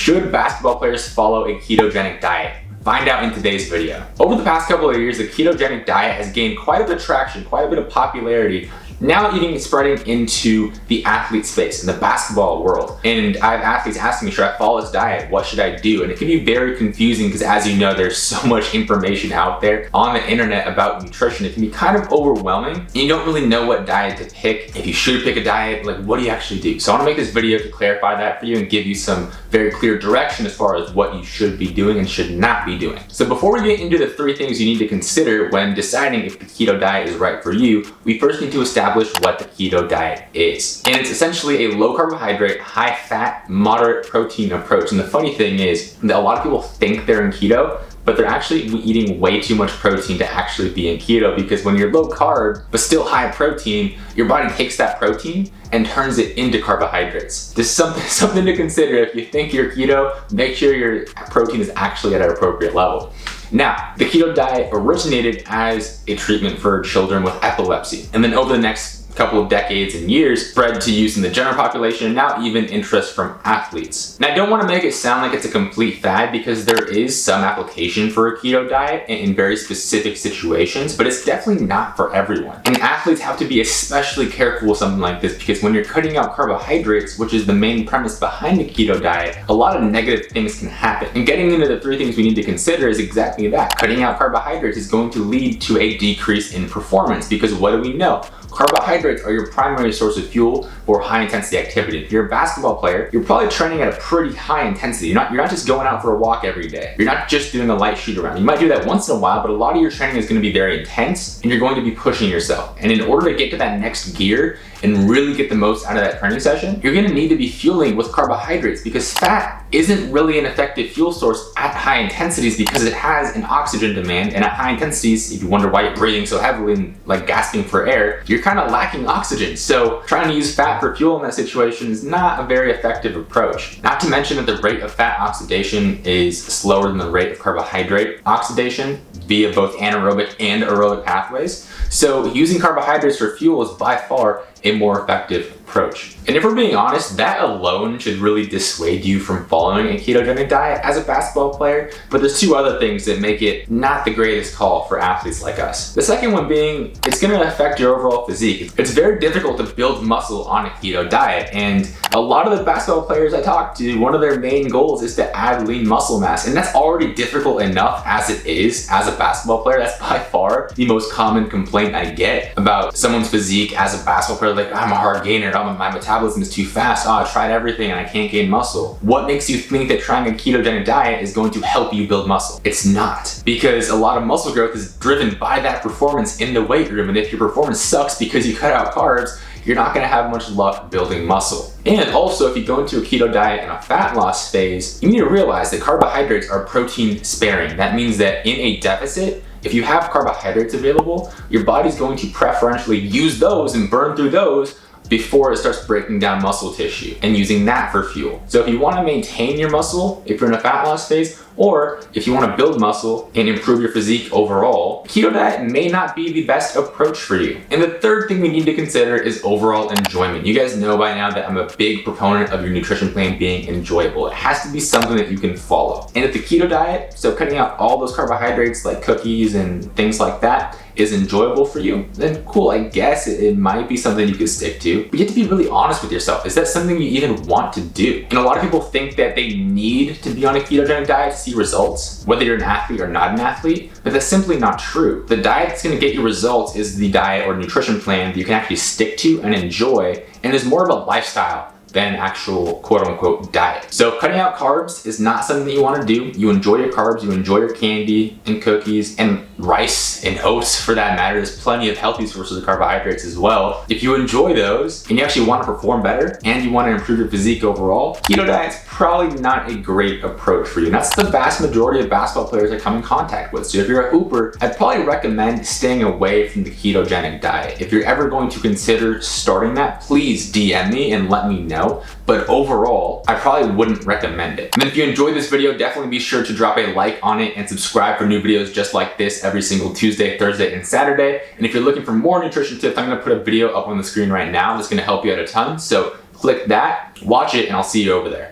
Should basketball players follow a ketogenic diet? Find out in today's video. Over the past couple of years, the ketogenic diet has gained quite a bit of traction, quite a bit of popularity. Now even spreading into the athlete space, in the basketball world. And I have athletes asking me, should I follow this diet? What should I do? And it can be very confusing because, as you know, there's so much information out there on the internet about nutrition. It can be kind of overwhelming. And you don't really know what diet to pick. If you should pick a diet, like what do you actually do? So I want to make this video to clarify that for you and give you some very clear direction as far as what you should be doing and should not be doing. So before we get into the 3 things you need to consider when deciding if the keto diet is right for you, we first need to establish what the keto diet is. And it's essentially a low carbohydrate, high fat, moderate protein approach. And the funny thing is that a lot of people think they're in keto, but they're actually eating way too much protein to actually be in keto, because when you're low carb but still high protein, your body takes that protein and turns it into carbohydrates. This is something to consider. If you think you're keto, make sure your protein is actually at an appropriate level. Now, the keto diet originated as a treatment for children with epilepsy, and then over the next couple of decades and years spread to use in the general population, and now even interest from athletes. Now, I don't want to make it sound like it's a complete fad, because there is some application for a keto diet in very specific situations, but it's definitely not for everyone. And athletes have to be especially careful with something like this, because when you're cutting out carbohydrates, which is the main premise behind the keto diet, a lot of negative things can happen. And getting into the 3 things we need to consider is exactly that. Cutting out carbohydrates is going to lead to a decrease in performance, because what do we know? Carbohydrates are your primary source of fuel for high intensity activity. If you're a basketball player, you're probably training at a pretty high intensity. You're not just going out for a walk every day. You're not just doing a light shoot around. You might do that once in a while, but a lot of your training is going to be very intense, and you're going to be pushing yourself. And in order to get to that next gear and really get the most out of that training session, you're going to need to be fueling with carbohydrates, because fat isn't really an effective fuel source at high intensities, because it has an oxygen demand, and at high intensities, if you wonder why you're breathing so heavily and like gasping for air, you're kind of lacking oxygen. So trying to use fat for fuel in that situation is not a very effective approach. Not to mention that the rate of fat oxidation is slower than the rate of carbohydrate oxidation via both anaerobic and aerobic pathways. So using carbohydrates for fuel is by far a more effective approach. And if we're being honest, that alone should really dissuade you from following a ketogenic diet as a basketball player. But there's 2 other things that make it not the greatest call for athletes like us. The second one being, it's going to affect your overall physique. It's very difficult to build muscle on a keto diet, and a lot of the basketball players I talk to, one of their main goals is to add lean muscle mass, and that's already difficult enough as it is as a basketball player. That's by far the most common complaint I get about someone's physique as a basketball player. Like, I'm a hard gainer, my metabolism is too fast, I tried everything and I can't gain muscle. What makes you think that trying a ketogenic diet is going to help you build muscle? It's not, because a lot of muscle growth is driven by that performance in the weight room, and if your performance sucks because you cut out carbs, you're not going to have much luck building muscle. And also, if you go into a keto diet in a fat loss phase, you need to realize that carbohydrates are protein sparing. That means that in a deficit, if you have carbohydrates available, your body's going to preferentially use those and burn through those before it starts breaking down muscle tissue and using that for fuel. So if you want to maintain your muscle, if you're in a fat loss phase, or if you want to build muscle and improve your physique overall, keto diet may not be the best approach for you. And the 3rd thing we need to consider is overall enjoyment. You guys know by now that I'm a big proponent of your nutrition plan being enjoyable. It has to be something that you can follow. And if the keto diet, so cutting out all those carbohydrates like cookies and things like that, is enjoyable for you, then cool, I guess it might be something you could stick to. But you have to be really honest with yourself. Is that something you even want to do? And a lot of people think that they need to be on a ketogenic diet to see results, whether you're an athlete or not an athlete, but that's simply not true. The diet that's going to get you results is the diet or nutrition plan that you can actually stick to and enjoy, and is more of a lifestyle than an actual quote-unquote diet. So cutting out carbs is not something that you want to do. You enjoy your carbs, you enjoy your candy and cookies and rice and oats for that matter. There's plenty of healthy sources of carbohydrates as well. If you enjoy those and you actually want to perform better and you want to improve your physique overall, keto diet's probably not a great approach for you. And that's the vast majority of basketball players I come in contact with. So if you're a hooper, I'd probably recommend staying away from the ketogenic diet. If you're ever going to consider starting that, please DM me and let me know. But overall, I probably wouldn't recommend it. And then if you enjoyed this video, definitely be sure to drop a like on it and subscribe for new videos just like this every single Tuesday, Thursday, and Saturday. And if you're looking for more nutrition tips, I'm gonna put a video up on the screen right now that's gonna help you out a ton. So click that, watch it, and I'll see you over there.